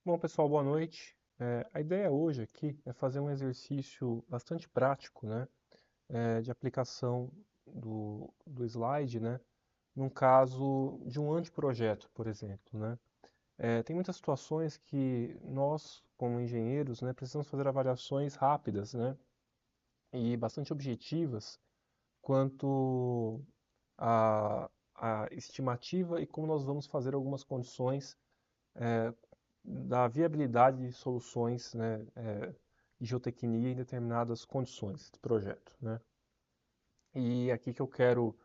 Bom, pessoal, boa noite. A ideia hoje aqui é fazer um exercício bastante prático, né, de aplicação do slide, né, num caso de um anteprojeto, por exemplo, né. Tem muitas situações que nós, como engenheiros, né, precisamos fazer avaliações rápidas, né, e bastante objetivas quanto à estimativa e como nós vamos fazer algumas condições da viabilidade de soluções, né, de geotecnia em determinadas condições de projeto, né? E aqui que eu quero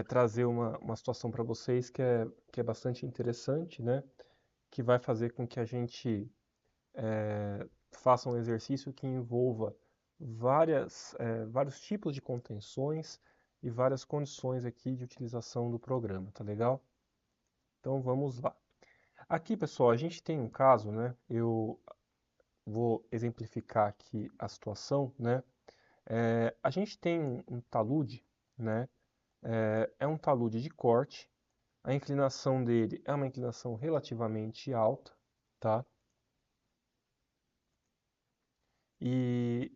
trazer uma situação para vocês que é bastante interessante, né? Que vai fazer com que a gente faça um exercício que envolva vários tipos de contenções e várias condições aqui de utilização do programa, tá legal? Então vamos lá. Aqui, pessoal, a gente tem um caso, né? Eu vou exemplificar aqui a situação, né? A gente tem um talude, né? É um talude de corte. A inclinação dele é uma inclinação relativamente alta, tá? E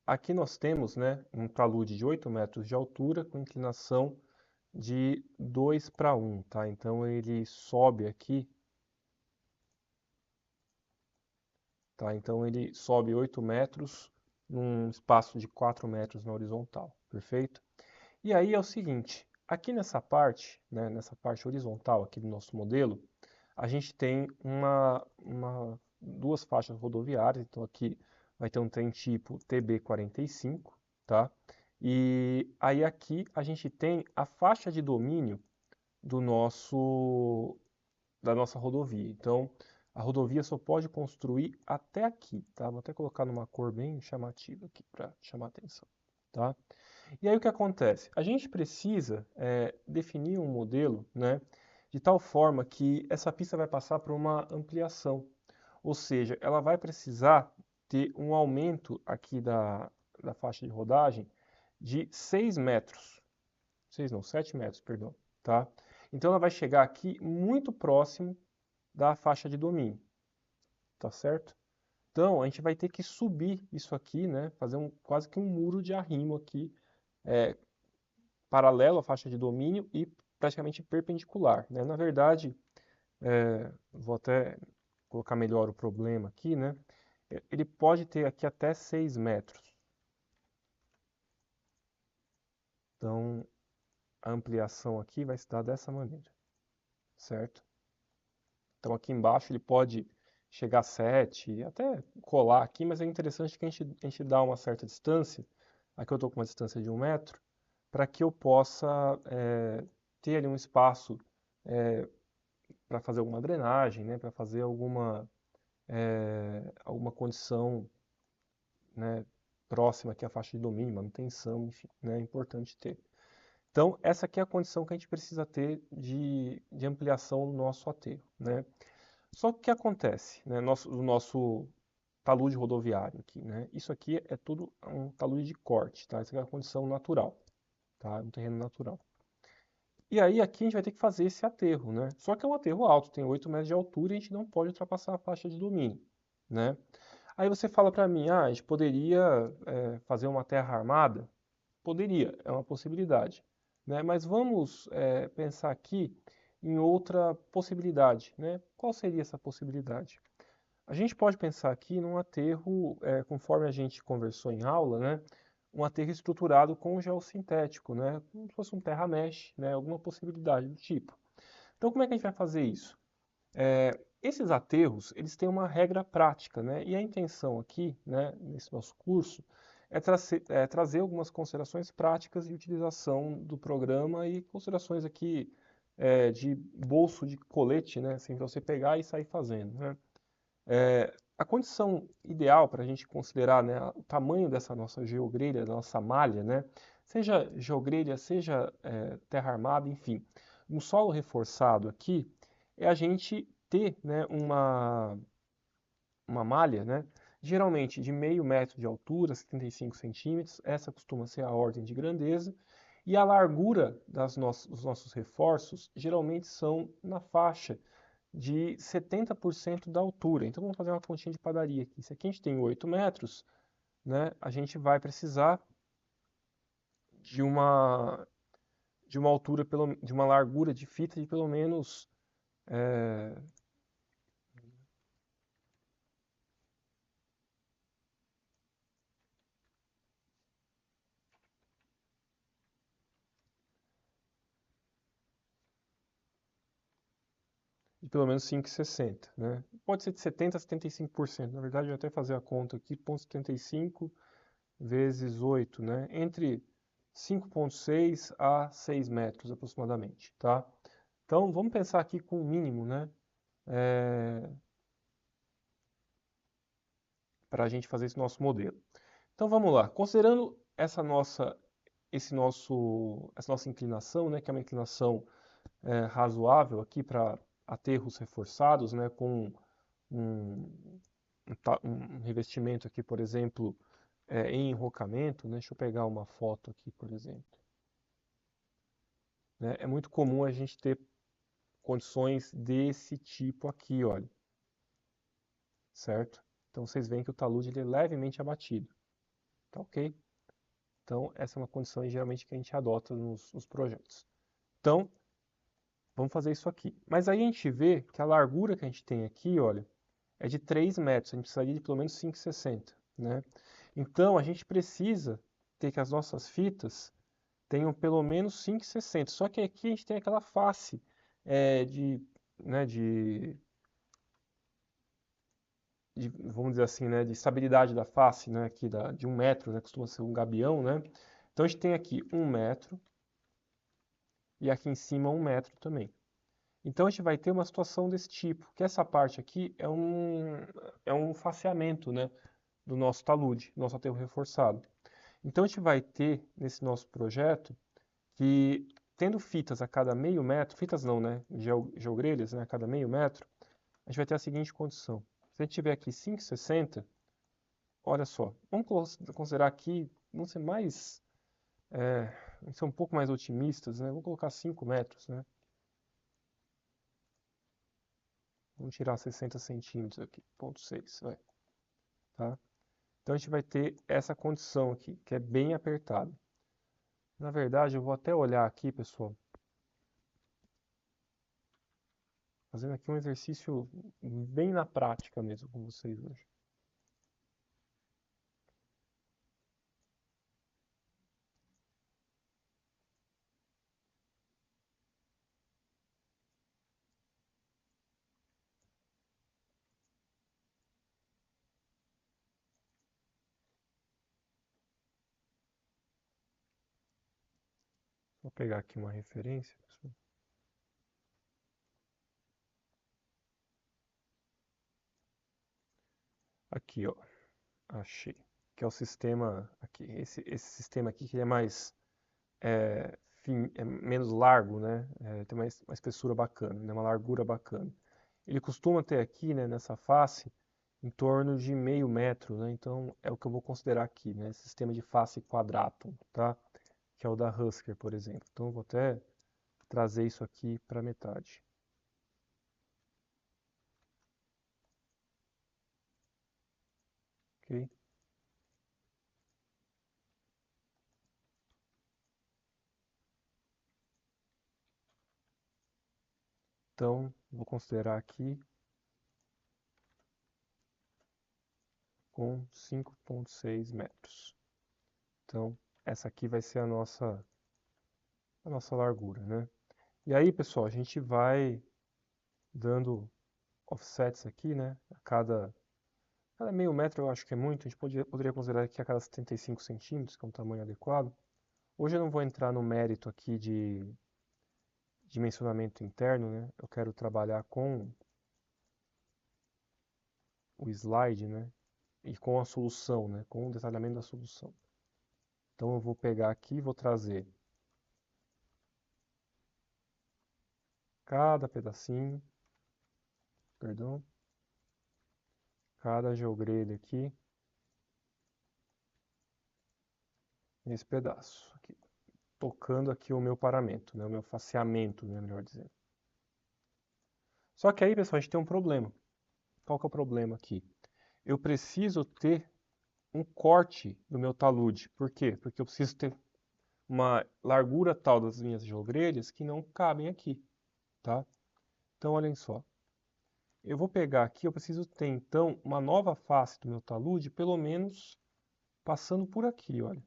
aqui nós temos, né, um talude de 8 metros de altura com inclinação de 2 para 1, tá? Então ele sobe aqui, tá? Então ele sobe 8 metros num espaço de 4 metros na horizontal, perfeito? E aí é o seguinte, aqui nessa parte, né, nessa parte horizontal aqui do nosso modelo, a gente tem duas faixas rodoviárias, então aqui vai ter um trem tipo TB45, tá? E aí aqui a gente tem a faixa de domínio do da nossa rodovia. Então, a rodovia só pode construir até aqui, tá? Vou até colocar numa cor bem chamativa aqui para chamar a atenção, tá? E aí o que acontece? A gente precisa definir um modelo, né, de tal forma que essa pista vai passar por uma ampliação, ou seja, ela vai precisar ter um aumento aqui da faixa de rodagem de 6 metros, 6 não, 7 metros, perdão, tá? Então ela vai chegar aqui muito próximo da faixa de domínio, tá certo? Então a gente vai ter que subir isso aqui, né, fazer quase que um muro de arrimo aqui, é, paralelo à faixa de domínio e praticamente perpendicular, né? Na verdade, vou até colocar melhor o problema aqui, né? Ele pode ter aqui até 6 metros. Então, a ampliação aqui vai se dar dessa maneira, certo? Então, aqui embaixo ele pode chegar a 7, até colar aqui, mas é interessante que a gente dá uma certa distância. Aqui eu estou com uma distância de 1 metro, para que eu possa ter ali um espaço para fazer alguma drenagem, né, para fazer alguma condição, né, próxima aqui à faixa de domínio, manutenção, enfim, né, é importante ter. Então, essa aqui é a condição que a gente precisa ter de ampliação do nosso aterro, né? Só que o que acontece, né, o nosso talude rodoviário aqui, né? Isso aqui é tudo um talude de corte, tá? Essa é a condição natural, tá? Um terreno natural. E aí aqui a gente vai ter que fazer esse aterro, né? Só que é um aterro alto, tem 8 metros de altura e a gente não pode ultrapassar a faixa de domínio, né? Aí você fala para mim, a gente poderia fazer uma terra armada? Poderia, é uma possibilidade, né? Mas vamos pensar aqui em outra possibilidade, né? Qual seria essa possibilidade? A gente pode pensar aqui num aterro, conforme a gente conversou em aula, né? Um aterro estruturado com geossintético, né? Como se fosse um terra mesh, né? Alguma possibilidade do tipo. Então, como é que a gente vai fazer isso? Esses aterros, eles têm uma regra prática, né? E a intenção aqui, né, nesse nosso curso, é trazer algumas considerações práticas de utilização do programa e considerações aqui de bolso de colete, né? Assim, para você pegar e sair fazendo, né? A condição ideal para a gente considerar, né, o tamanho dessa nossa geogrelha, da nossa malha, né, seja geogrelha, seja terra armada, enfim, um solo reforçado aqui, é a gente ter, né, uma malha, né, geralmente de meio metro de altura, 75 centímetros, essa costuma ser a ordem de grandeza, e a largura dos nossos reforços geralmente são na faixa de 70% da altura. Então vamos fazer uma continha de padaria aqui. Se aqui a gente tem 8 metros, né, a gente vai precisar de uma, de uma altura, de uma largura de fita de pelo menos é, de pelo menos 5,60, né? Pode ser de 70% a 75%. Na verdade, eu vou até fazer a conta aqui, 0,75 vezes 8, né? Entre 5,6 a 6 metros aproximadamente, tá? Então, vamos pensar aqui com o mínimo, né? Para a gente fazer esse nosso modelo. Então, vamos lá. Considerando essa nossa inclinação, né? Que é uma inclinação razoável aqui para aterros reforçados, né? Com um, um revestimento aqui, por exemplo, em enrocamento, né? Deixa eu pegar uma foto aqui, por exemplo. Né? É muito comum a gente ter condições desse tipo aqui, olha, certo? Então vocês veem que o talude ele é levemente abatido, tá ok? Então essa é uma condição geralmente que a gente adota nos projetos. Então vamos fazer isso aqui. Mas aí a gente vê que a largura que a gente tem aqui, olha, é de 3 metros, a gente precisaria de pelo menos 5,60, né? Então a gente precisa ter que as nossas fitas tenham pelo menos 5,60. Só que aqui a gente tem aquela face de, né, vamos dizer assim, né, de estabilidade da face, né, aqui de 1 metro, né, costuma ser um gabião, né? Então a gente tem aqui 1 metro e aqui em cima 1 metro também. Então a gente vai ter uma situação desse tipo, que essa parte aqui é um faceamento, né, do nosso talude, nosso aterro reforçado. Então a gente vai ter nesse nosso projeto que tendo fitas a cada meio metro, fitas não, né, geogrelhas, né, a cada meio metro, a gente vai ter a seguinte condição. Se a gente tiver aqui 5,60, olha só, vamos considerar aqui, vamos ser mais, vamos ser um pouco mais otimistas, né? Vamos colocar 5 metros, né? Vamos tirar 60 centímetros aqui, 0,6, vai, tá? Então a gente vai ter essa condição aqui, que é bem apertado. Na verdade, eu vou até olhar aqui, pessoal, fazendo aqui um exercício bem na prática mesmo com vocês hoje. Vou pegar aqui uma referência, pessoal. Aqui, ó, achei. Que é o sistema aqui. Esse sistema aqui que é mais é menos largo, né? Tem uma espessura bacana, né? Uma largura bacana. Ele costuma ter aqui, né, nessa face, em torno de meio metro, né? Então é o que eu vou considerar aqui, né? Sistema de face quadratum, tá? Que é o da Husker, por exemplo. Então eu vou até trazer isso aqui para metade. Ok? Então vou considerar aqui com 5,6 metros. Então essa aqui vai ser a nossa largura, né? E aí, pessoal, a gente vai dando offsets aqui, né? Cada meio metro eu acho que é muito, a gente poderia considerar aqui a cada 75 centímetros, que é um tamanho adequado. Hoje eu não vou entrar no mérito aqui de dimensionamento interno, né? Eu quero trabalhar com o slide, né? E com a solução, né? Com o detalhamento da solução. Então eu vou pegar aqui e vou trazer cada pedacinho, perdão, cada geogrelha aqui, nesse pedaço aqui, tocando aqui o meu paramento, né? O meu faceamento, né? Melhor dizendo. Só que aí, pessoal, a gente tem um problema. Qual que é o problema aqui? Eu preciso ter um corte do meu talude. Por quê? Porque eu preciso ter uma largura tal das minhas grelhas que não cabem aqui, tá? Então, olhem só. Eu vou pegar aqui, eu preciso ter, então, uma nova face do meu talude, pelo menos passando por aqui, olha.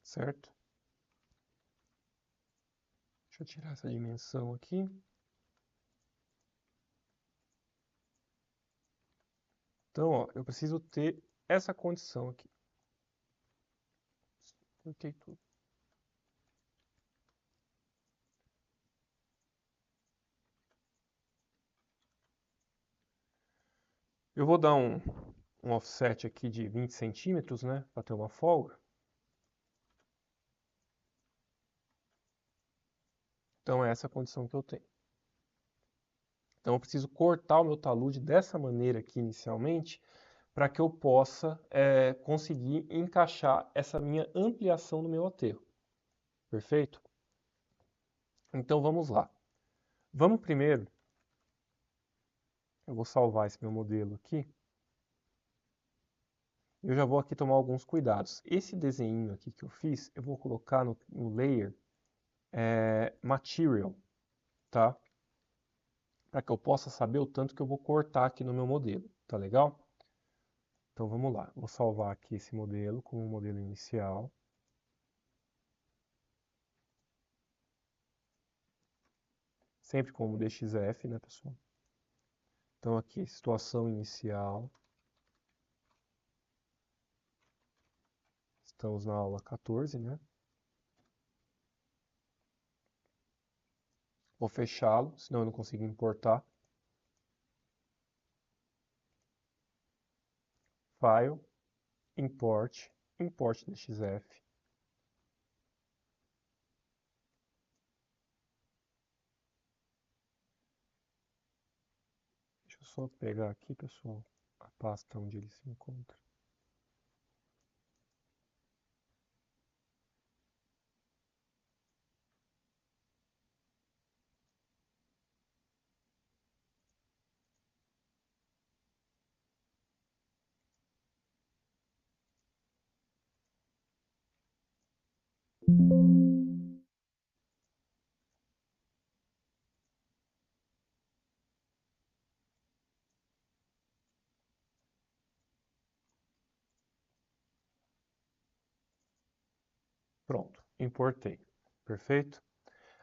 Certo? Deixa eu tirar essa dimensão aqui. Então, ó, eu preciso ter essa condição aqui. Cortei tudo. Eu vou dar um offset aqui de 20 centímetros, né, para ter uma folga. Então, é essa a condição que eu tenho. Então, eu preciso cortar o meu talude dessa maneira aqui inicialmente, para que eu possa conseguir encaixar essa minha ampliação no meu aterro. Perfeito? Então, vamos lá. Vamos primeiro, eu vou salvar esse meu modelo aqui. Eu já vou aqui tomar alguns cuidados. Esse desenho aqui que eu fiz, eu vou colocar no layer Material, tá? Para que eu possa saber o tanto que eu vou cortar aqui no meu modelo, tá legal? Então vamos lá, vou salvar aqui esse modelo como modelo inicial. Sempre como DXF, né, pessoal? Então aqui, situação inicial. Estamos na aula 14, né? Vou fechá-lo, senão eu não consigo importar. File, Import, Import DXF. Deixa eu só pegar aqui, pessoal, a pasta onde ele se encontra. Pronto, importei. Perfeito?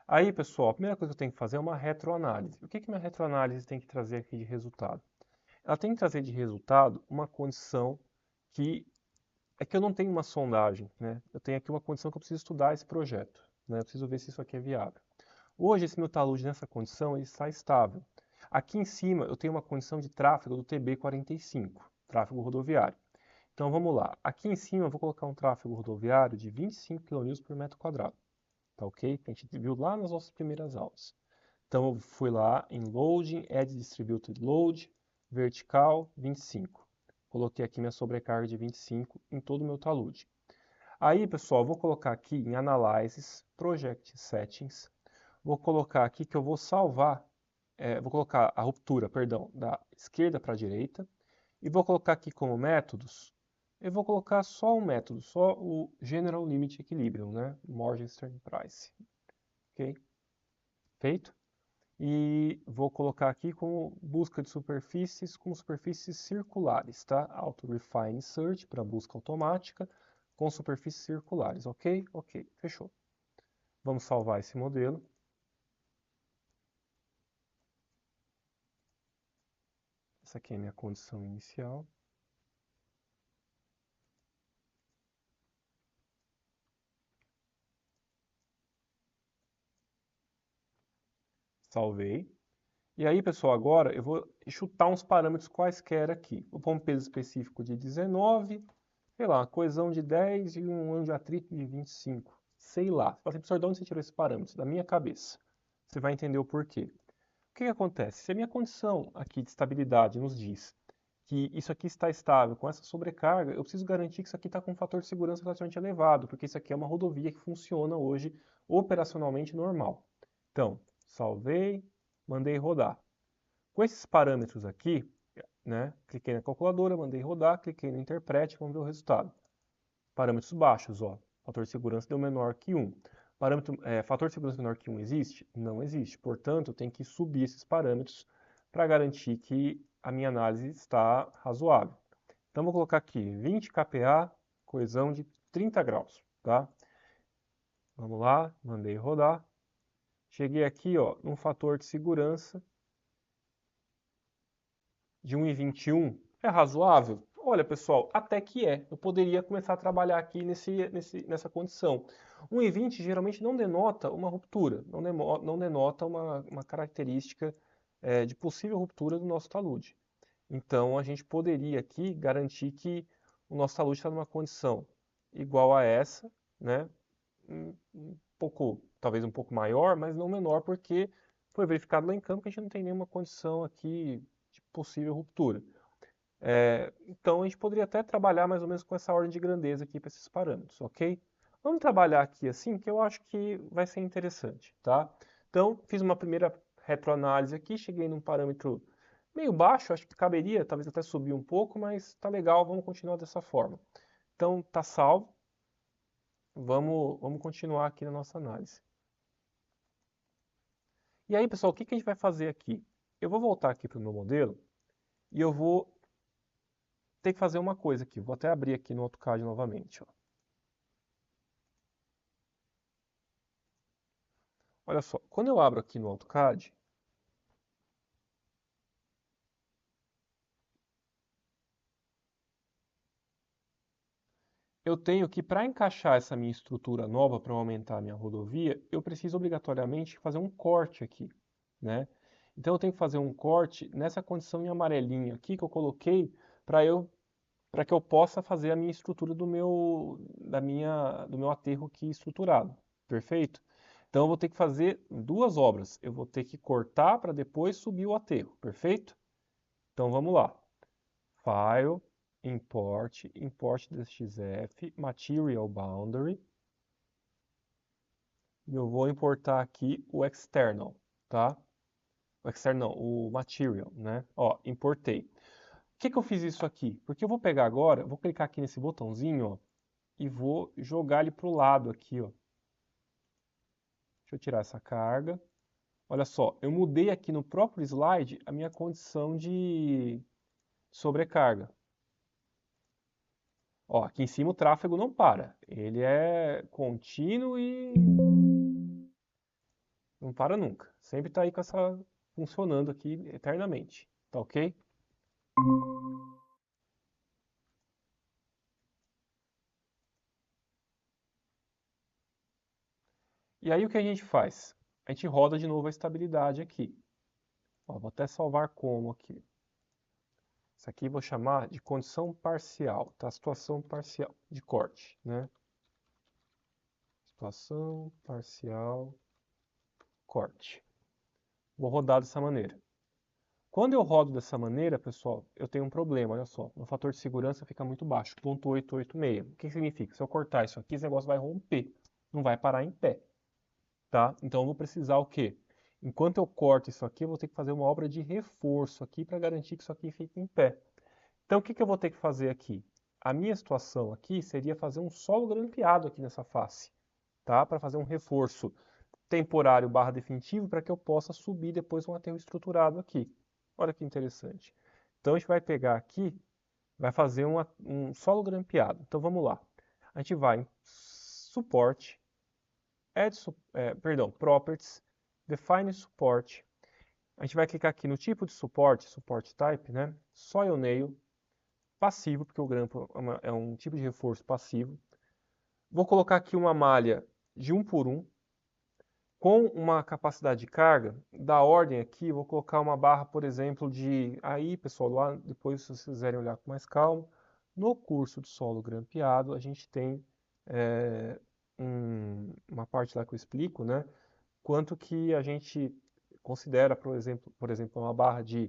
Aí, pessoal, a primeira coisa que eu tenho que fazer é uma retroanálise. O que que minha retroanálise tem que trazer aqui de resultado? Ela tem que trazer de resultado uma condição que é que eu não tenho uma sondagem, né? Eu tenho aqui uma condição que eu preciso estudar esse projeto, né? Eu preciso ver se isso aqui é viável. Hoje, esse meu talude nessa condição ele está estável. Aqui em cima, eu tenho uma condição de tráfego do TB45, tráfego rodoviário. Então, vamos lá. Aqui em cima, eu vou colocar um tráfego rodoviário de 25 kN por metro quadrado. Tá ok? Que a gente viu lá nas nossas primeiras aulas. Então, eu fui lá em Loading, Add Distributed Load, vertical, 25. Coloquei aqui minha sobrecarga de 25 em todo o meu talude. Aí, pessoal, eu vou colocar aqui em Analysis, Project Settings. Vou colocar aqui que eu vou salvar, vou colocar a ruptura, perdão, da esquerda para a direita. E vou colocar aqui como métodos, eu vou colocar só um método, só o General Limit Equilibrium, né? Morgenstern Price. Ok? Feito? E vou colocar aqui como busca de superfícies, como superfícies circulares, tá? Auto Refine Search para busca automática com superfícies circulares, ok? Ok, fechou. Vamos salvar esse modelo. Essa aqui é a minha condição inicial. Salvei. E aí, pessoal, agora eu vou chutar uns parâmetros quaisquer aqui. Vou pôr um peso específico de 19, sei lá, uma coesão de 10 e um ângulo de atrito de 25. Sei lá. Você fala assim, professor, de onde você tirou esses parâmetros? Da minha cabeça. Você vai entender o porquê. O que que acontece? Se a minha condição aqui de estabilidade nos diz que isso aqui está estável com essa sobrecarga, eu preciso garantir que isso aqui está com um fator de segurança relativamente elevado, porque isso aqui é uma rodovia que funciona hoje operacionalmente normal. Então, salvei, mandei rodar. Com esses parâmetros aqui, né, cliquei na calculadora, mandei rodar, cliquei no interprete, vamos ver o resultado. Parâmetros baixos, ó, fator de segurança deu menor que 1. Fator de segurança menor que 1 existe? Não existe. Portanto, eu tenho que subir esses parâmetros para garantir que a minha análise está razoável. Então, vou colocar aqui 20 kPa, coesão de 30 graus, tá? Vamos lá, mandei rodar. Cheguei aqui, ó, num fator de segurança de 1,21. É razoável? Olha, pessoal, até que é. Eu poderia começar a trabalhar aqui nessa condição. 1,20 geralmente não denota uma ruptura, não denota uma característica de possível ruptura do nosso talude. Então, a gente poderia aqui garantir que o nosso talude está numa condição igual a essa, né? Talvez um pouco maior, mas não menor, porque foi verificado lá em campo que a gente não tem nenhuma condição aqui de possível ruptura. Então, a gente poderia até trabalhar mais ou menos com essa ordem de grandeza aqui para esses parâmetros, ok? Vamos trabalhar aqui assim, que eu acho que vai ser interessante, tá? Então, fiz uma primeira retroanálise aqui, cheguei num parâmetro meio baixo, acho que caberia, talvez até subir um pouco, mas tá legal, vamos continuar dessa forma. Então, tá salvo, vamos continuar aqui na nossa análise. E aí, pessoal, o que a gente vai fazer aqui? Eu vou voltar aqui para o meu modelo e eu vou ter que fazer uma coisa aqui. Vou até abrir aqui no AutoCAD novamente, ó. Olha só, quando eu abro aqui no AutoCAD, eu tenho que, para encaixar essa minha estrutura nova, para aumentar a minha rodovia, eu preciso obrigatoriamente fazer um corte aqui, né? Então eu tenho que fazer um corte nessa condição em amarelinho aqui que eu coloquei para que eu possa fazer a minha estrutura do meu aterro aqui estruturado, perfeito? Então eu vou ter que fazer duas obras. Eu vou ter que cortar para depois subir o aterro, perfeito? Então vamos lá. File, import DXF, Material Boundary. E eu vou importar aqui o external, tá? O external, o material, né? Ó, importei. Por que eu fiz isso aqui? Porque eu vou pegar agora, vou clicar aqui nesse botãozinho, ó, e vou jogar ele para o lado aqui, ó. Deixa eu tirar essa carga. Olha só, eu mudei aqui no próprio slide a minha condição de sobrecarga. Ó, aqui em cima o tráfego não para. Ele é contínuo e não para nunca. Sempre está aí com essa funcionando aqui eternamente. Tá ok? E aí o que a gente faz? A gente roda de novo a estabilidade aqui. Ó, vou até salvar como aqui. Isso aqui eu vou chamar de condição parcial, tá? Situação parcial de corte, né? Situação parcial, corte. Vou rodar dessa maneira. Quando eu rodo dessa maneira, pessoal, eu tenho um problema, olha só. O fator de segurança fica muito baixo, 0,886. O que significa? Se eu cortar isso aqui, esse negócio vai romper. Não vai parar em pé, tá? Então eu vou precisar o quê? Enquanto eu corto isso aqui, eu vou ter que fazer uma obra de reforço aqui para garantir que isso aqui fique em pé. Então o que eu vou ter que fazer aqui? A minha situação aqui seria fazer um solo grampeado aqui nessa face, tá? Para fazer um reforço temporário barra definitivo para que eu possa subir depois um aterro estruturado aqui. Olha que interessante. Então a gente vai pegar aqui, vai fazer um solo grampeado. Então vamos lá. A gente vai em suporte, properties, define support. A gente vai clicar aqui no tipo de suporte, support type, né? Soil nail, passivo, porque o grampo é um tipo de reforço passivo. Vou colocar aqui uma malha de 1 por 1, com uma capacidade de carga, da ordem aqui, vou colocar uma barra, por exemplo, de... Aí, pessoal, lá depois, se vocês quiserem olhar com mais calma, no curso de solo grampeado, a gente tem uma parte lá que eu explico, né? Quanto que a gente considera, por exemplo, uma barra de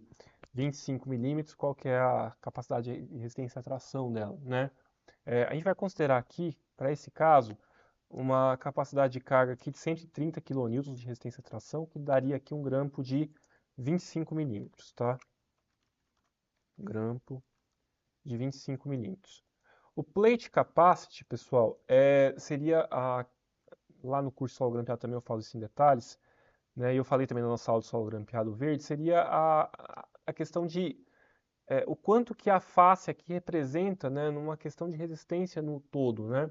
25 milímetros, qual que é a capacidade de resistência à tração dela, né? A gente vai considerar aqui, para esse caso, uma capacidade de carga aqui de 130 kN de resistência à tração, que daria aqui um grampo de 25 milímetros, tá? Grampo de 25 milímetros. O plate capacity, pessoal, seria lá no curso solo grampeado também eu falo isso em detalhes, né? E eu falei também na nossa aula de solo grampeado verde, seria a questão de o quanto que a face aqui representa, né, numa questão de resistência no todo, né?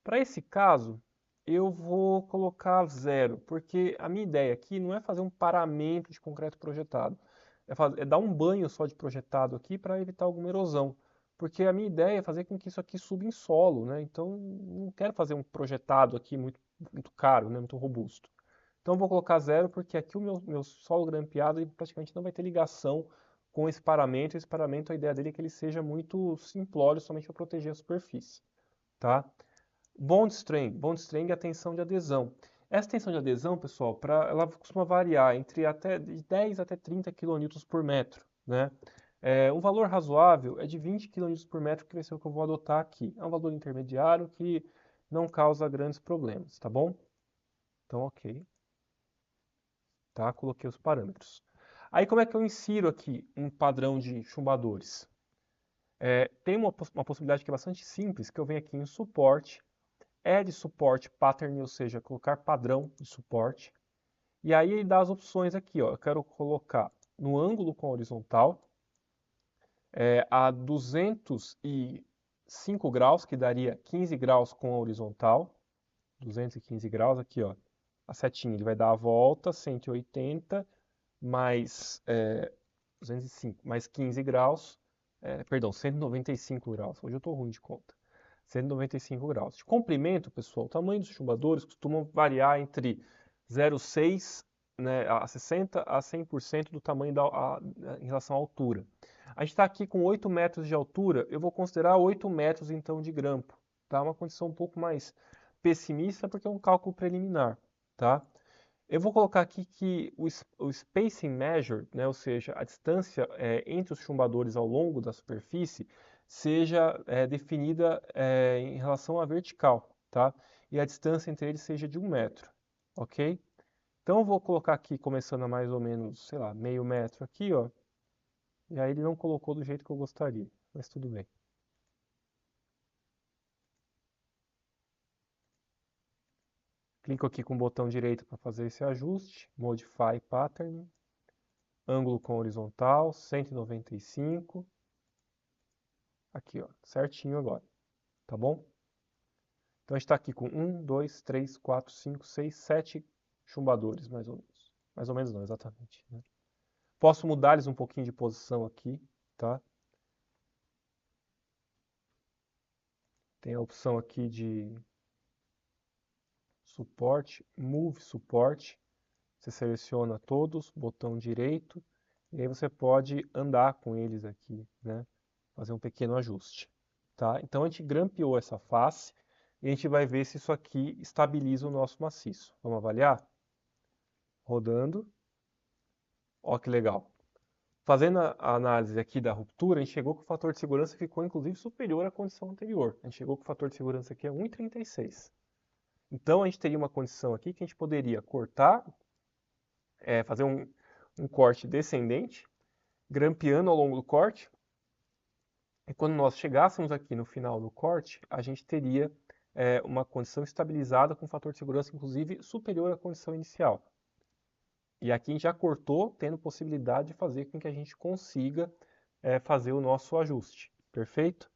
Para esse caso, eu vou colocar 0, porque a minha ideia aqui não é fazer um paramento de concreto projetado, é dar um banho só de projetado aqui para evitar alguma erosão, porque a minha ideia é fazer com que isso aqui suba em solo, né? Então, não quero fazer um projetado aqui muito caro, né, muito robusto. Então, eu vou colocar 0, porque aqui o meu solo grampeado ele praticamente não vai ter ligação com esse paramento. Esse paramento, a ideia dele é que ele seja muito simplório, somente para proteger a superfície, tá? Bond string é a tensão de adesão. Essa tensão de adesão, pessoal, ela costuma variar entre até de 10 até 30 kN por metro, né? Um valor razoável é de 20 kN por metro, que vai ser o que eu vou adotar aqui. É um valor intermediário que não causa grandes problemas, tá bom? Então, ok. Tá? Coloquei os parâmetros. Aí, como é que eu insiro aqui um padrão de chumbadores? Tem uma possibilidade que é bastante simples, que eu venho aqui em suporte, add support pattern, ou seja, colocar padrão de suporte. E aí ele dá as opções aqui, ó. Eu quero colocar no ângulo com a horizontal, a 205 graus, que daria 15 graus com a horizontal. 215 graus aqui, ó. A setinha, ele vai dar a volta, 180, mais 205, mais 15 graus, perdão, 195 graus. Hoje eu estou ruim de conta. 195 graus. De comprimento, pessoal, o tamanho dos chumbadores costumam variar entre 0,6, né, a 60 a 100% do tamanho em relação à altura. A gente está aqui com 8 metros de altura, eu vou considerar 8 metros então de grampo. Tá? Uma condição um pouco mais pessimista porque é um cálculo preliminar. Tá? Eu vou colocar aqui que o spacing measure, né, ou seja, a distância entre os chumbadores ao longo da superfície, seja definida em relação à vertical, tá? E a distância entre eles seja de 1 metro, ok? Então eu vou colocar aqui, começando a mais ou menos, sei lá, meio metro aqui, ó. E aí ele não colocou do jeito que eu gostaria, mas tudo bem. Clico aqui com o botão direito para fazer esse ajuste, Modify Pattern, ângulo com horizontal, 195. Aqui, ó, certinho agora, tá bom? Então a gente está aqui com 1, 2, 3, 4, 5, 6, 7 chumbadores, mais ou menos. Mais ou menos não, exatamente, né? Posso mudar eles um pouquinho de posição aqui, tá? Tem a opção aqui de suporte, Move Support. Você seleciona todos, botão direito, e aí você pode andar com eles aqui, né? Fazer um pequeno ajuste, tá? Então a gente grampeou essa face e a gente vai ver se isso aqui estabiliza o nosso maciço. Vamos avaliar? Rodando. Ó que legal. Fazendo a análise aqui da ruptura, a gente chegou que o fator de segurança ficou inclusive superior à condição anterior. A gente chegou que o fator de segurança aqui é 1,36. Então a gente teria uma condição aqui que a gente poderia cortar, fazer um corte descendente, grampeando ao longo do corte. E quando nós chegássemos aqui no final do corte, a gente teria uma condição estabilizada com fator de segurança, inclusive, superior à condição inicial. E aqui a gente já cortou, tendo possibilidade de fazer com que a gente consiga fazer o nosso ajuste. Perfeito?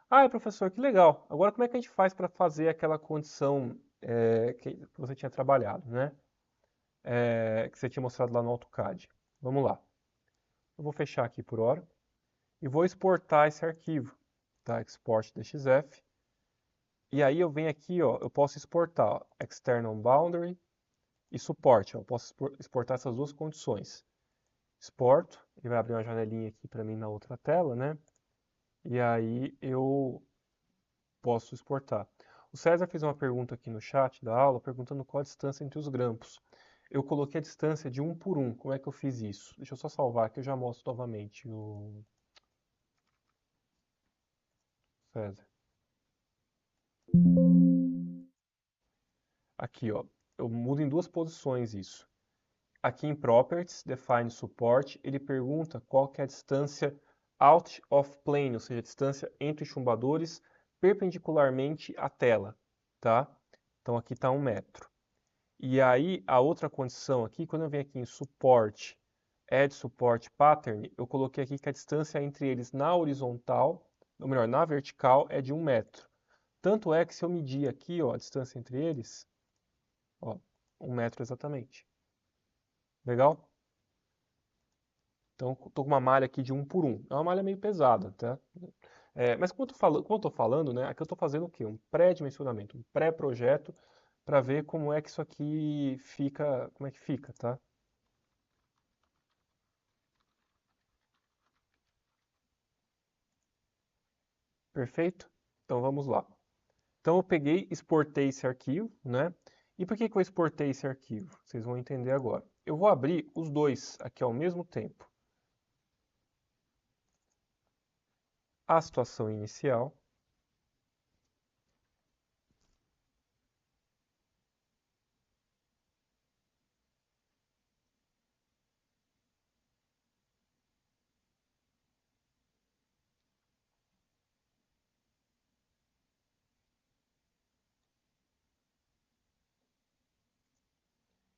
Ah, professor, que legal. Agora como é que a gente faz para fazer aquela condição que você tinha trabalhado, né? Que você tinha mostrado lá no AutoCAD. Vamos lá. Eu vou fechar aqui por hora e vou exportar esse arquivo, tá? Export DXF. E aí eu venho aqui, ó, eu posso exportar ó, External Boundary e Suporte. Ó, eu posso exportar essas duas condições. Exporto, ele vai abrir uma janelinha aqui para mim na outra tela, né? E aí eu posso exportar. O César fez uma pergunta aqui no chat da aula, perguntando qual a distância entre os grampos. Eu coloquei a distância de 1 por 1. Como é que eu fiz isso? Deixa eu só salvar aqui, eu já mostro novamente o César. Aqui, ó, eu mudo em duas posições isso. Aqui em Properties, Define Support, ele pergunta qual que é a distância out of plane, ou seja, a distância entre os chumbadores perpendicularmente à tela, tá? Então aqui está 1 metro. E aí a outra condição aqui, quando eu venho aqui em Support, Add Support Pattern, eu coloquei aqui que a distância entre eles na horizontal, ou melhor, na vertical, é de 1 metro. Tanto é que se eu medir aqui, ó, a distância entre eles, ó, 1 metro exatamente. Legal? Então, estou com uma malha aqui de 1 por 1. É uma malha meio pesada, tá? Mas como eu tô falando, né, aqui eu estou fazendo o quê? Um pré-dimensionamento, um pré-projeto, para ver como é que isso aqui fica, como é que fica, tá? Perfeito? Então vamos lá. Então eu peguei, exportei esse arquivo, né? E por que que eu exportei esse arquivo? Vocês vão entender agora. Eu vou abrir os dois aqui ao mesmo tempo. A situação inicial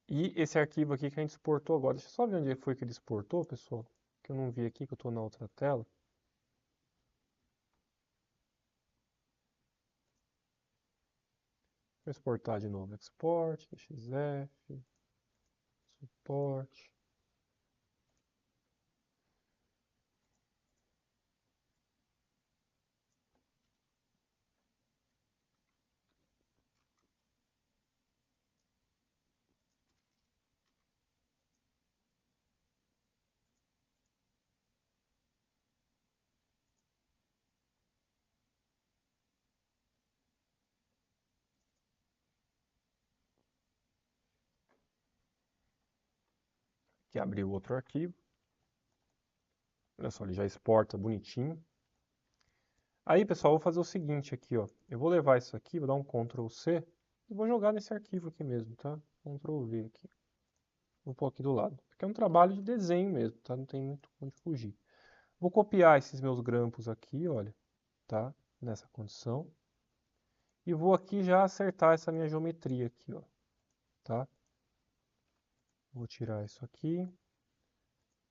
e esse arquivo aqui que a gente exportou agora. Deixa eu só ver onde foi que ele exportou, pessoal, que eu não vi aqui, que eu estou na outra tela. Vou exportar de novo. Export, XF, support. Que abriu outro arquivo. Olha só, ele já exporta bonitinho. Aí, pessoal, eu vou fazer o seguinte aqui, ó. Eu vou levar isso aqui, vou dar um Ctrl C e vou jogar nesse arquivo aqui mesmo, tá? Ctrl V aqui. Vou pôr aqui do lado. Porque é um trabalho de desenho mesmo, tá? Não tem muito onde fugir. Vou copiar esses meus grampos aqui, olha, tá? Nessa condição. E vou aqui já acertar essa minha geometria aqui, ó, tá? Vou tirar isso aqui.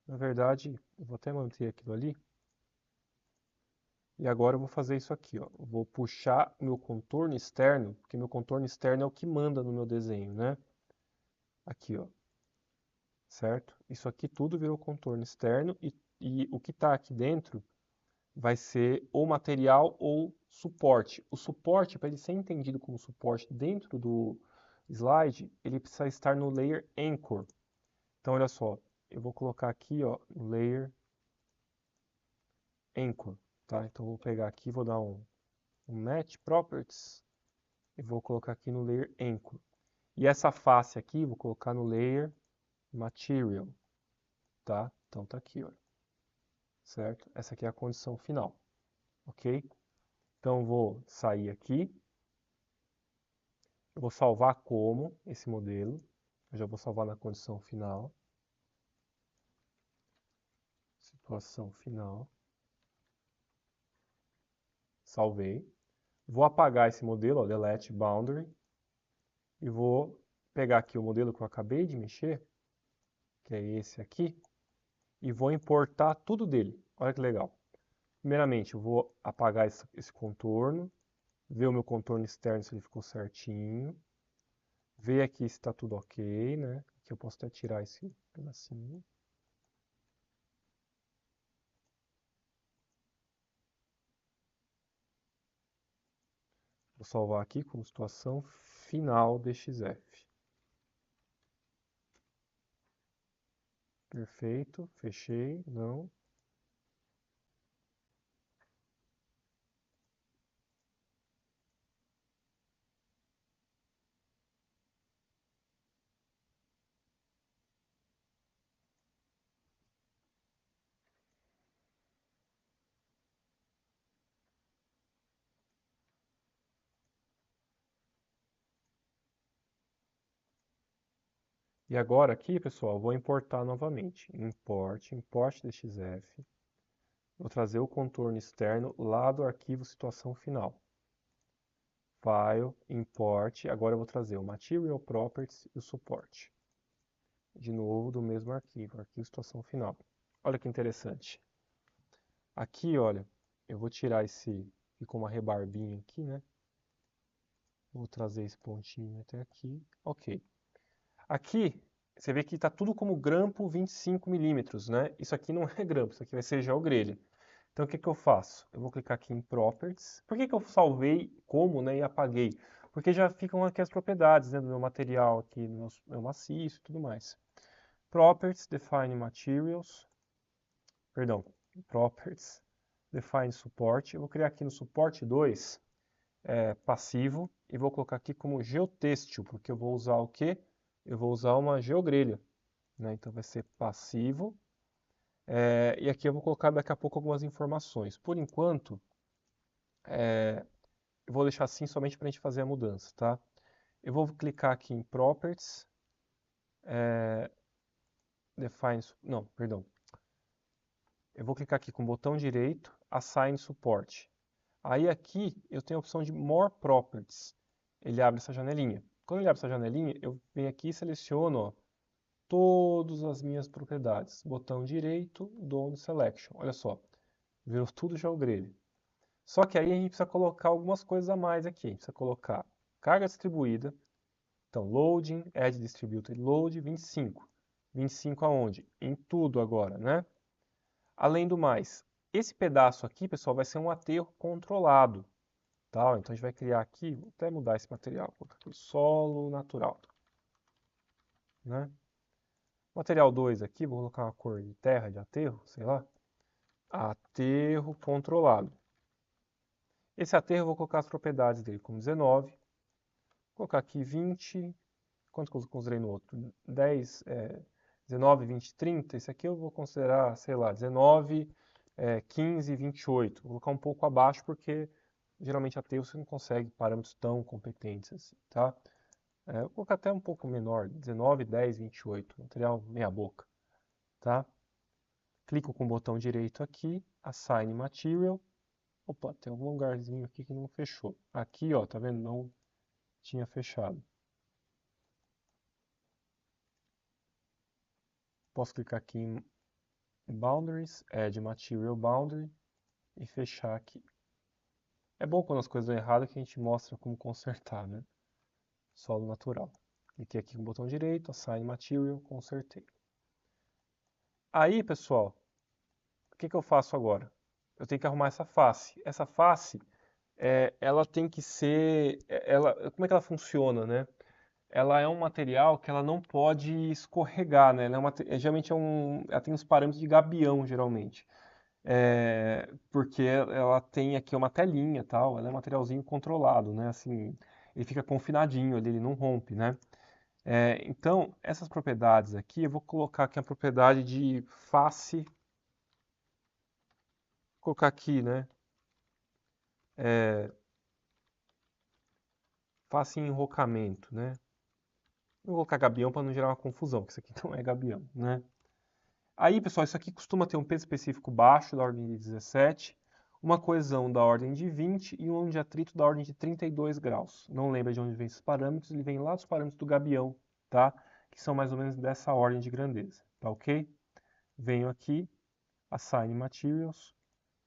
Na verdade, eu vou até manter aquilo ali. E agora eu vou fazer isso aqui, ó. Eu vou puxar o meu contorno externo, porque meu contorno externo é o que manda no meu desenho, né? Aqui, ó. Certo? Isso aqui tudo virou contorno externo e o que está aqui dentro vai ser ou material ou suporte. O suporte, para ele ser entendido como suporte dentro do slide, ele precisa estar no layer anchor. Então, olha só, eu vou colocar aqui, ó, layer anchor, tá? Então, eu vou pegar aqui, vou dar um match properties e vou colocar aqui no layer anchor. E essa face aqui, vou colocar no layer material, tá? Então, tá aqui, ó, certo? Essa aqui é a condição final, ok? Então, eu vou sair aqui. Eu vou salvar como esse modelo. Eu já vou salvar na condição final. Situação final. Salvei. Vou apagar esse modelo, ó, delete boundary. E vou pegar aqui o modelo que eu acabei de mexer, que é esse aqui, e vou importar tudo dele. Olha que legal. Primeiramente, eu vou apagar esse contorno, ver o meu contorno externo se ele ficou certinho, ver aqui se está tudo ok, né? Aqui eu posso até tirar esse pedacinho. Vou salvar aqui como situação final DXF. Perfeito, fechei, não. E agora aqui, pessoal, vou importar novamente. Import DXF. Vou trazer o contorno externo lá do arquivo situação final. File, Import. Agora eu vou trazer o Material Properties e o suporte. De novo, do mesmo arquivo situação final. Olha que interessante. Aqui, olha, eu vou tirar esse, ficou uma rebarbinha aqui, né? Vou trazer esse pontinho até aqui. Ok. Aqui, você vê que está tudo como grampo 25 milímetros, né? Isso aqui não é grampo, isso aqui vai ser geogrelha. Então, o que que eu faço? Eu vou clicar aqui em Properties. Por que que eu salvei como, né, e apaguei? Porque já ficam aqui as propriedades, né, do meu material aqui, no meu maciço e tudo mais. Properties, Define Materials. Perdão, Properties, Define Support. Eu vou criar aqui no suporte 2, passivo, e vou colocar aqui como geotêxtil, porque eu vou usar o quê? Eu vou usar uma geogrelha, né? Então vai ser passivo. E aqui eu vou colocar daqui a pouco algumas informações. Por enquanto, eu vou deixar assim somente para a gente fazer a mudança, tá? Eu vou clicar aqui em Properties, Define, não, perdão. Eu vou clicar aqui com o botão direito, Assign Support. Aí aqui eu tenho a opção de More Properties. Ele abre essa janelinha. Quando ele abre essa janelinha, eu venho aqui e seleciono, ó, todas as minhas propriedades. Botão direito, Down Selection. Olha só, virou tudo já o grelha. Só que aí a gente precisa colocar algumas coisas a mais aqui. A gente precisa colocar carga distribuída. Então, loading, add distributed load, 25. 25 aonde? Em tudo agora, né? Além do mais, esse pedaço aqui, pessoal, vai ser um aterro controlado. Tá? Então a gente vai criar aqui, vou até mudar esse material, vou colocar aqui solo natural. Né? Material 2 aqui, vou colocar uma cor de terra, de aterro, sei lá. Aterro controlado. Esse aterro eu vou colocar as propriedades dele como 19. Vou colocar aqui 20. Quanto que eu considerei no outro? 10, 19, 20, 30. Esse aqui eu vou considerar, sei lá, 19, 15, 28. Vou colocar um pouco abaixo porque geralmente aterro você não consegue parâmetros tão competentes assim, tá? Vou colocar até um pouco menor, 19, 10, 28. Material meia boca, tá? Clico com o botão direito aqui, Assign Material. Opa, tem algum lugarzinho aqui que não fechou. Aqui, ó, tá vendo? Não tinha fechado. Posso clicar aqui em Boundaries, Add Material Boundary e fechar aqui. É bom quando as coisas dão errado que a gente mostra como consertar, né? Solo natural. Cliquei aqui com o botão direito, Assign Material, consertei. Aí, pessoal, o que que eu faço agora? Eu tenho que arrumar essa face. Essa face, ela tem que ser, como é que ela funciona, né? Ela é um material que ela não pode escorregar, né? Geralmente ela tem os parâmetros de gabião, geralmente. Porque ela tem aqui uma telinha, tal. Ela é um materialzinho controlado, né? Assim, ele fica confinadinho ali, ele não rompe, né? Então, essas propriedades aqui, eu vou colocar aqui a propriedade de face, vou colocar aqui, né? Face em enrocamento, né? Não vou colocar gabião para não gerar uma confusão, porque isso aqui não é gabião, né? Aí, pessoal, isso aqui costuma ter um peso específico baixo, da ordem de 17, uma coesão da ordem de 20 e um de atrito da ordem de 32 graus. Não lembra de onde vem esses parâmetros, ele vem lá dos parâmetros do gabião, tá? Que são mais ou menos dessa ordem de grandeza, tá ok? Venho aqui, Assign Materials,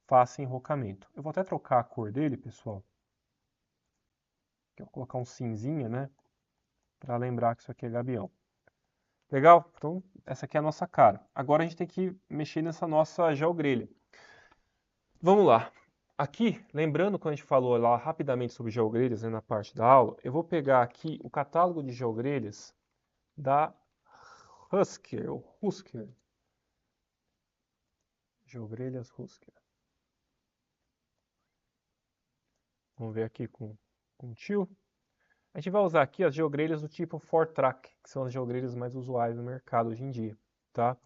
Face enrocamento. Eu vou até trocar a cor dele, pessoal. Eu vou colocar um cinzinha, né? Para lembrar que isso aqui é gabião. Legal? Então, essa aqui é a nossa cara. Agora a gente tem que mexer nessa nossa geogrelha. Vamos lá. Aqui, lembrando quando a gente falou lá rapidamente sobre geogrelhas, né, na parte da aula, eu vou pegar aqui o catálogo de geogrelhas da Husker, ou Husker. Geogrelhas Husker. Vamos ver aqui com o tio. A gente vai usar aqui as geogrelhas do tipo Fortrack, que são as geogrelhas mais usuais no mercado hoje em dia, tá?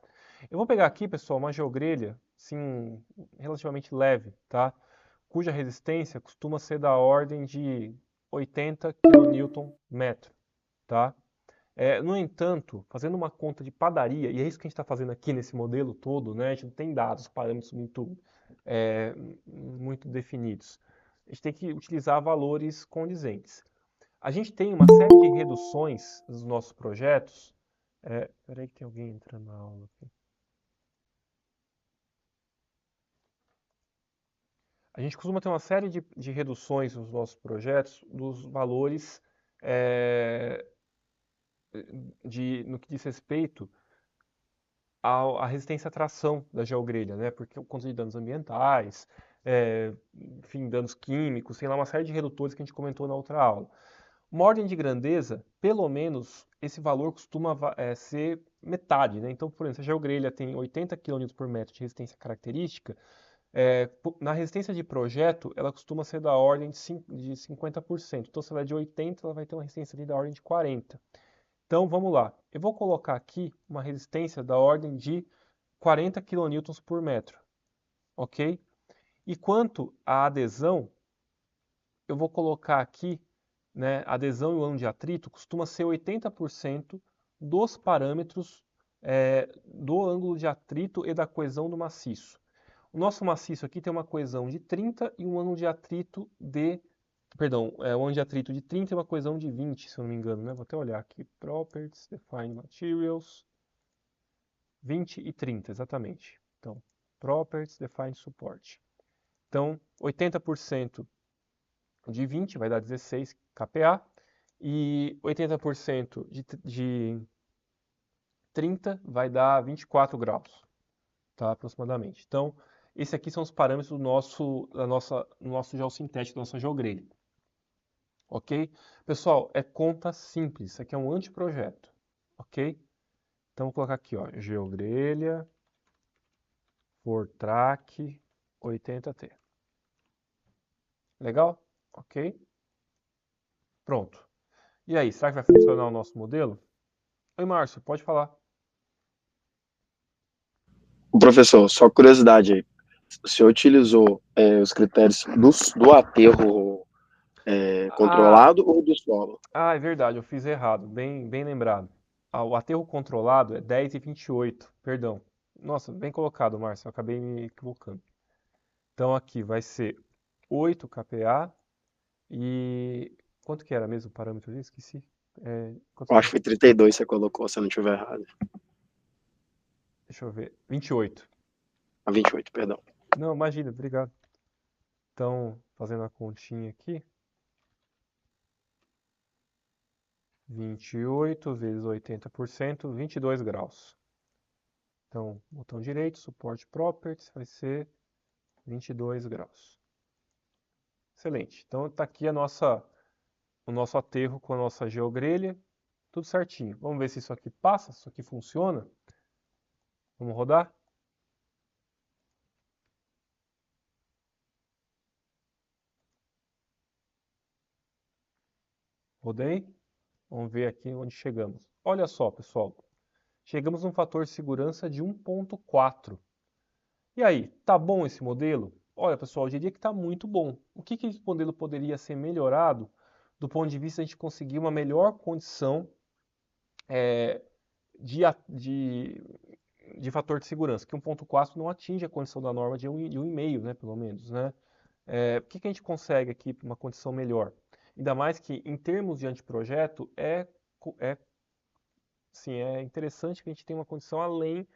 Eu vou pegar aqui, pessoal, uma geogrelha, assim, relativamente leve, tá? Cuja resistência costuma ser da ordem de 80 kN metro, tá? No entanto, fazendo uma conta de padaria, e é isso que a gente está fazendo aqui nesse modelo todo, né? A gente não tem dados, parâmetros é, muito definidos. A gente tem que utilizar valores condizentes. A gente tem uma série de reduções nos nossos projetos. Peraí que tem alguém entrando na aula aqui. A gente costuma ter uma série de reduções nos nossos projetos dos valores é, no que diz respeito à resistência à tração da geogrelha, né? Porque o conta de danos ambientais, enfim, danos químicos, tem lá uma série de redutores que a gente comentou na outra aula. Uma ordem de grandeza, pelo menos, esse valor costuma ser metade, né? Então, por exemplo, se a geogrelha tem 80 kN por metro de resistência característica, na resistência de projeto, ela costuma ser da ordem de 50%. Então, se ela é de 80, ela vai ter uma resistência ali da ordem de 40. Então, vamos lá. Eu vou colocar aqui uma resistência da ordem de 40 kN por metro, ok? E quanto à adesão, eu vou colocar aqui, né, adesão e o ângulo de atrito costuma ser 80% dos parâmetros do ângulo de atrito e da coesão do maciço. O nosso maciço aqui tem uma coesão de 30 e um ângulo de atrito perdão, um ângulo de atrito de 30 e uma coesão de 20, se eu não me engano, né? Vou até olhar aqui, Properties, Define Materials, 20 e 30, exatamente. Então, Properties, Define Support. Então, 80% de 20 vai dar 16 kPa e 80% de 30 vai dar 24 graus, tá, aproximadamente. Então, esses aqui são os parâmetros do nosso geossintético, da nossa geogrelha. Ok? Pessoal, é conta simples. Isso aqui é um anteprojeto. Ok? Então, vou colocar aqui, ó, geogrelha, Fortrack 80T. Legal? Ok? Pronto. E aí, será que vai funcionar o nosso modelo? Oi, Márcio, pode falar. Professor, só curiosidade aí. O senhor utilizou os critérios do aterro Ah, controlado ou do solo? é verdade, eu fiz errado. Bem lembrado. O aterro controlado é 10 e 28, perdão. Nossa, bem colocado, Márcio, eu acabei me equivocando. Então aqui vai ser 8 kPa e... Quanto que era mesmo o parâmetro ali? Esqueci. Quanto Eu que acho era? que foi 32 você colocou, se eu não estiver errado. Deixa eu ver. 28. A 28, perdão. Não, imagina, obrigado. Então, fazendo a continha aqui, 28 vezes 80%, 22 graus. Então, botão direito, Support Properties, vai ser 22 graus. Excelente. Então, está aqui o nosso aterro com a nossa geogrelha, tudo certinho. Vamos ver se isso aqui passa, se isso aqui funciona. Vamos rodar? Rodei. Vamos ver aqui onde chegamos. Olha só, pessoal. Chegamos num fator de segurança de 1.4. E aí, tá bom esse modelo? Olha, pessoal, eu diria que está muito bom. O que esse modelo poderia ser melhorado do ponto de vista de a gente conseguir uma melhor condição é, de, de fator de segurança? Que 1.4 não atinge a condição da norma de 1,5, né, pelo menos, né? O que a gente consegue aqui para uma condição melhor? Ainda mais que, em termos de anteprojeto, sim, é interessante que a gente tenha uma condição além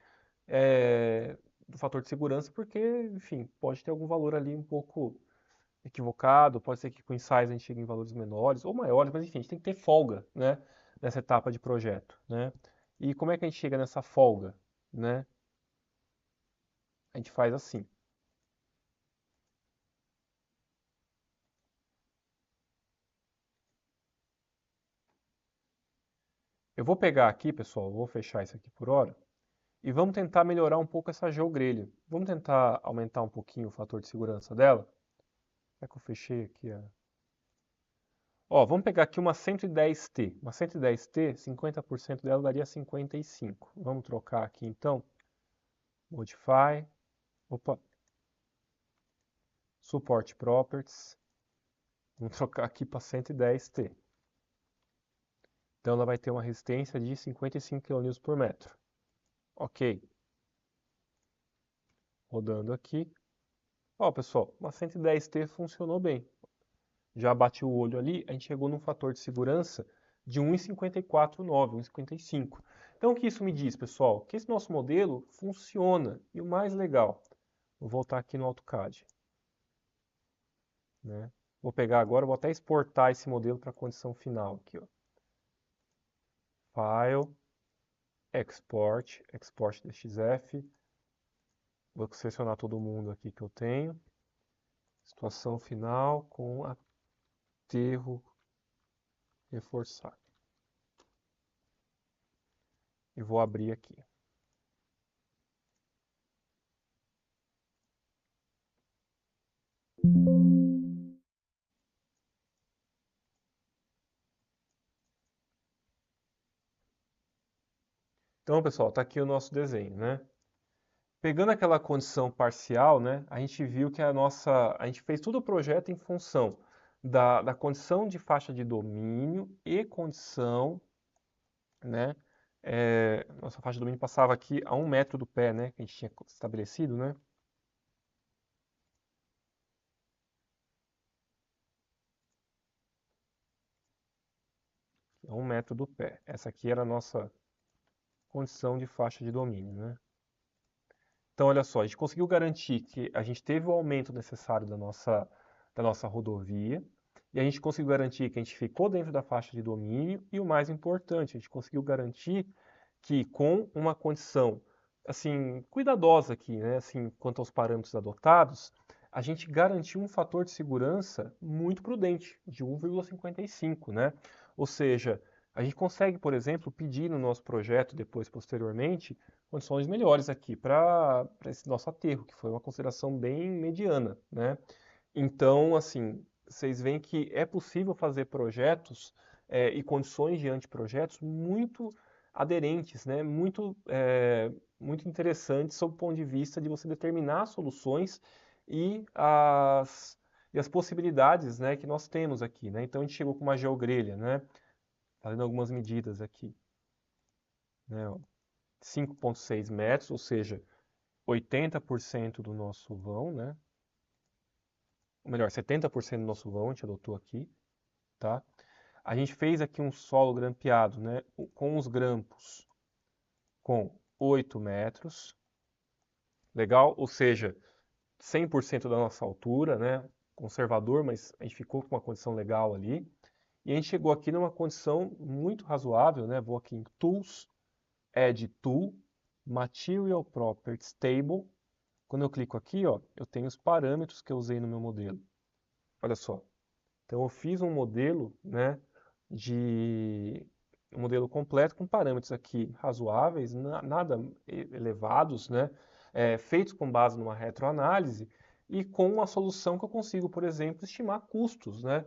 do fator de segurança, porque, enfim, pode ter algum valor ali um pouco equivocado, pode ser que com ensaios a gente chegue em valores menores ou maiores, mas enfim, a gente tem que ter folga, né, nessa etapa de projeto, né? E como é que a gente chega nessa folga, né? A gente faz assim. Eu vou pegar aqui, pessoal, vou fechar isso aqui por hora, e vamos tentar melhorar um pouco essa geogrelha. Vamos tentar aumentar um pouquinho o fator de segurança dela. Será que eu fechei aqui a... Ó, vamos pegar aqui uma 110T. Uma 110T, 50% dela daria 55. Vamos trocar aqui então. Modify. Opa. Support Properties. Vamos trocar aqui para 110T. Então ela vai ter uma resistência de 55 kN por metro. Ok. Rodando aqui. Ó, pessoal, uma 110T funcionou bem. Já bati o olho ali, a gente chegou num fator de segurança de 1,54,9, 1,55. Então o que isso me diz, pessoal? Que esse nosso modelo funciona. E o mais legal, vou voltar aqui no AutoCAD, né? Vou pegar agora, vou até exportar esse modelo para a condição final aqui, ó. File, Export, Export DXF. Vou selecionar todo mundo aqui que eu tenho. Situação final com aterro reforçado. E vou abrir aqui. Então, pessoal, está aqui o nosso desenho, né? Pegando aquela condição parcial, né, a gente viu que a gente fez todo o projeto em função da condição de faixa de domínio e condição, né, nossa faixa de domínio passava aqui a 1 metro do pé, né, que a gente tinha estabelecido, né? A 1 metro do pé. Essa aqui era a nossa condição de faixa de domínio, né? Então, olha só, a gente conseguiu garantir que a gente teve o aumento necessário da nossa rodovia, e a gente conseguiu garantir que a gente ficou dentro da faixa de domínio, e o mais importante, a gente conseguiu garantir que com uma condição, assim, cuidadosa aqui, né, assim, quanto aos parâmetros adotados, a gente garantiu um fator de segurança muito prudente, de 1,55, né? Ou seja, a gente consegue, por exemplo, pedir no nosso projeto, depois, posteriormente, condições melhores aqui para esse nosso aterro, que foi uma consideração bem mediana, né? Então, assim, vocês veem que é possível fazer projetos e condições de anteprojetos muito aderentes, né? Muito interessantes sob o ponto de vista de você determinar soluções e as possibilidades, né, que nós temos aqui, né? Então, a gente chegou com uma geogrelha, né? Fazendo algumas medidas aqui, né? 5,6 metros, ou seja, 80% do nosso vão, né? Ou melhor, 70% do nosso vão a gente adotou aqui, tá? A gente fez aqui um solo grampeado, né? Com os grampos com 8 metros, legal? Ou seja, 100% da nossa altura, né? Conservador, mas a gente ficou com uma condição legal ali. E a gente chegou aqui numa condição muito razoável, né? Vou aqui em Tools, Add Tool, Material Properties Table. Quando eu clico aqui, ó, eu tenho os parâmetros que eu usei no meu modelo. Olha só. Então eu fiz um modelo, né, um modelo completo com parâmetros aqui razoáveis, nada elevados, né, feitos com base numa retroanálise e com uma solução que eu consigo, por exemplo, estimar custos, né?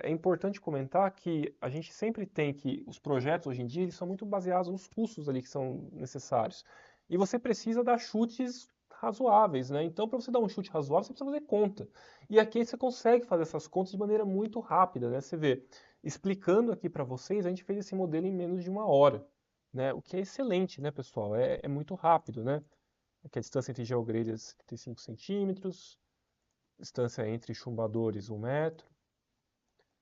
É importante comentar que a gente sempre tem que os projetos hoje em dia eles são muito baseados nos custos ali que são necessários. E você precisa dar chutes razoáveis, né? Então, para você dar um chute razoável, você precisa fazer conta. E aqui você consegue fazer essas contas de maneira muito rápida, né? Você vê, explicando aqui para vocês, a gente fez esse modelo em menos de 1 hora, né? O que é excelente, né, pessoal? É muito rápido, né? Aqui a distância entre geogrelhas 35 centímetros, distância entre chumbadores 1 metro,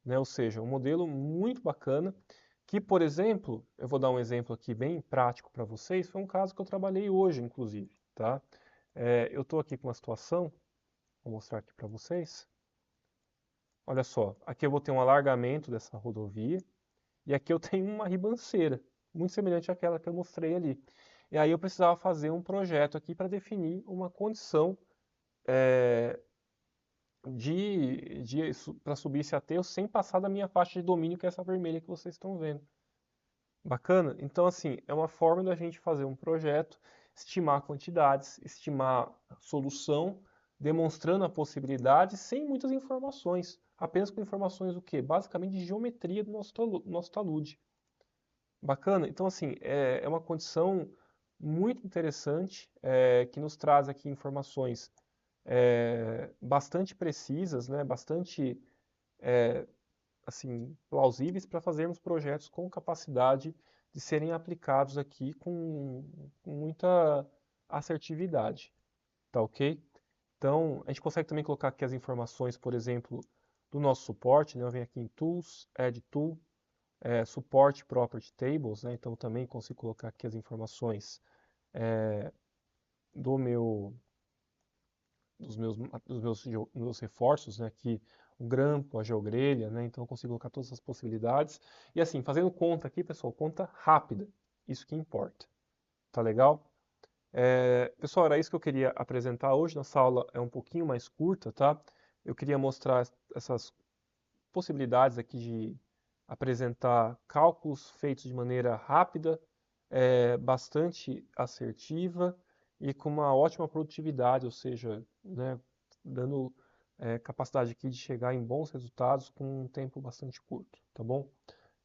né? Ou seja, um modelo muito bacana, que, por exemplo, eu vou dar um exemplo aqui bem prático para vocês, foi um caso que eu trabalhei hoje, inclusive, tá? Eu estou aqui com uma situação, vou mostrar aqui para vocês. Olha só, aqui eu vou ter um alargamento dessa rodovia e aqui eu tenho uma ribanceira, muito semelhante àquela que eu mostrei ali. E aí eu precisava fazer um projeto aqui para definir uma condição para subir esse aterro sem passar da minha faixa de domínio, que é essa vermelha que vocês estão vendo. Bacana? Então, assim, é uma forma da gente fazer um projeto, estimar quantidades, estimar solução, demonstrando a possibilidade sem muitas informações. Apenas com informações o quê? Basicamente de geometria do nosso talude. Bacana? Então, assim, é uma condição muito interessante, que nos traz aqui informações bastante precisas, né? Bastante assim, plausíveis para fazermos projetos com capacidade de serem aplicados aqui com muita assertividade, tá ok? Então, a gente consegue também colocar aqui as informações, por exemplo, do nosso suporte, né? Eu venho aqui em Tools, Add Tool, Support Property Tables, né? Então, também consigo colocar aqui as informações do meu, dos meus reforços, né? Aqui o grampo, a geogrelha, né? Então, eu consigo colocar todas as possibilidades. E assim, fazendo conta aqui, pessoal, conta rápida, isso que importa, tá legal? Pessoal, era isso que eu queria apresentar hoje. Nossa aula é um pouquinho mais curta, tá? Eu queria mostrar essas possibilidades aqui de apresentar cálculos feitos de maneira rápida, bastante assertiva e com uma ótima produtividade, ou seja, né, dando capacidade aqui de chegar em bons resultados com um tempo bastante curto, tá bom?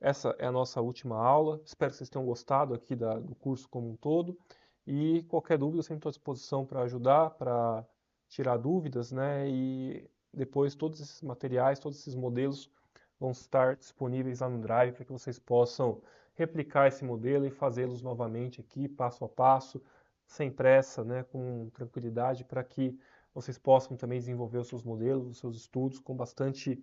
Essa é a nossa última aula. Espero que vocês tenham gostado aqui do curso como um todo. E qualquer dúvida, eu sempre estou à disposição para ajudar, para tirar dúvidas, né? E depois todos esses materiais, todos esses modelos vão estar disponíveis lá no Drive para que vocês possam replicar esse modelo e fazê-los novamente aqui, passo a passo, sem pressa, né? Com tranquilidade, para que vocês possam também desenvolver os seus modelos, os seus estudos com bastante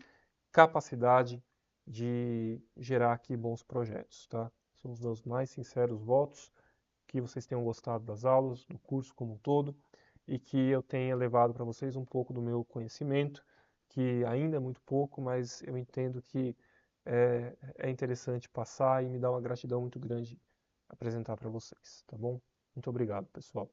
capacidade de gerar aqui bons projetos, tá? São os meus mais sinceros votos, que vocês tenham gostado das aulas, do curso como um todo, e que eu tenha levado para vocês um pouco do meu conhecimento, que ainda é muito pouco, mas eu entendo que é interessante passar e me dá uma gratidão muito grande apresentar para vocês, tá bom? Muito obrigado, pessoal.